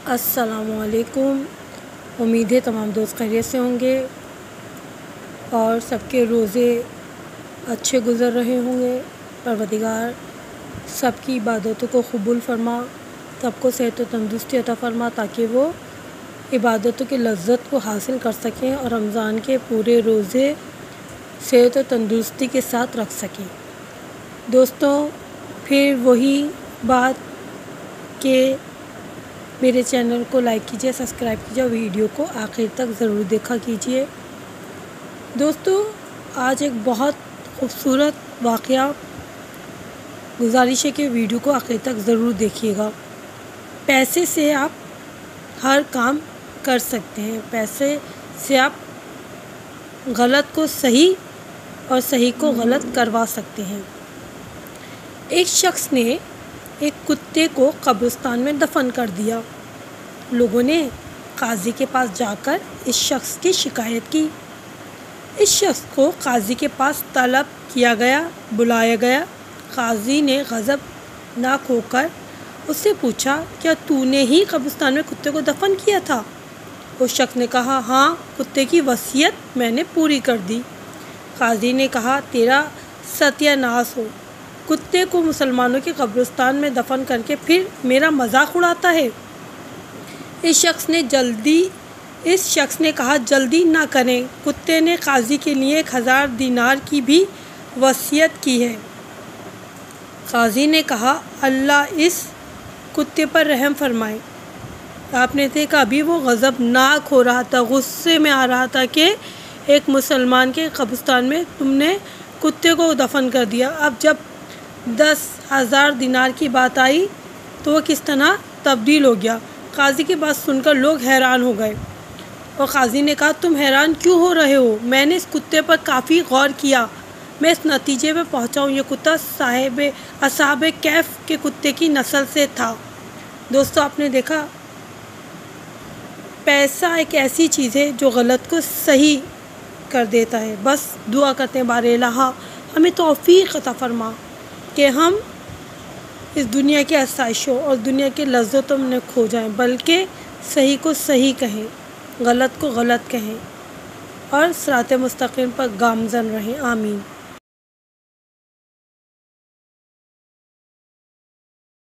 السلام علیکم۔ امید ہے تمام دوست خیریت سے ہوں گے اور سب کے روزے اچھے گزر رہے ہوں گے۔ پروردگار سب کی عبادتوں کو قبول فرما، سب کو صحت و تندرستی عطا فرما تاکہ وہ عبادتوں کی لذت کو حاصل کر سکیں اور رمضان کے پورے روزے صحت و تندرستی کے ساتھ رکھ سکیں۔ دوستوں، پھر وہی بات کہ میرے چینل کو لائک کیجیے، سبسکرائب کیجیے، ویڈیو کو آخر تک ضرور دیکھا کیجیے۔ دوستوں، آج ایک بہت خوبصورت واقعہ، گزارش ہے کہ ویڈیو کو آخر تک ضرور دیکھیے گا۔ پیسے سے آپ ہر کام کر سکتے ہیں، پیسے سے آپ غلط کو صحیح اور صحیح کو غلط کروا سکتے ہیں۔ ایک شخص نے ایک کتے کو قبرستان میں دفن کر دیا۔ لوگوں نے قاضی کے پاس جا کر اس شخص کی شکایت کی۔ اس شخص کو قاضی کے پاس طلب کیا گیا، بلایا گیا۔ قاضی نے غضبناک ہو کر اس سے پوچھا، کیا تو نے ہی قبرستان میں کتے کو دفن کیا تھا؟ اس شخص نے کہا، ہاں، کتے کی وصیت میں نے پوری کر دی۔ قاضی نے کہا، تیرا ستیہ ناش ہو، کتے کو مسلمانوں کے قبرستان میں دفن کر کے پھر میرا مذاق اڑاتا ہے۔ اس شخص نے کہا، جلدی نہ کریں، کتے نے قاضی کے لیے 1000 دینار کی بھی وصیت کی ہے۔ قاضی نے کہا، اللہ اس کتے پر رحم فرمائے۔ آپ نے دیکھا، ابھی وہ غضبناک ہو رہا تھا، غصے میں آ رہا تھا کہ ایک مسلمان کے قبرستان میں تم نے کتے کو دفن کر دیا۔ اب جب 10,000 دینار کی بات آئی تو وہ کس طرح تبدیل ہو گیا۔ قاضی کی بات سن کر لوگ حیران ہو گئے اور قاضی نے کہا، تم حیران کیوں ہو رہے ہو؟ میں نے اس کتے پر کافی غور کیا، میں اس نتیجے پہ پہنچا ہوں، یہ کتا اصحاب کہف کے کتے کی نسل سے تھا۔ دوستو، آپ نے دیکھا، پیسہ ایک ایسی چیز ہے جو غلط کو صحیح کر دیتا ہے۔ بس دعا کرتے ہیں، بار الہ ہمیں توفیق عطا فرما کہ ہم اس دنیا کی آسائشوں اور دنیا کے لذتوں میں نہ کھو جائیں، بلکہ صحیح کو صحیح کہیں، غلط کو غلط کہیں اور صراط مستقیم پر گامزن رہیں۔ آمین۔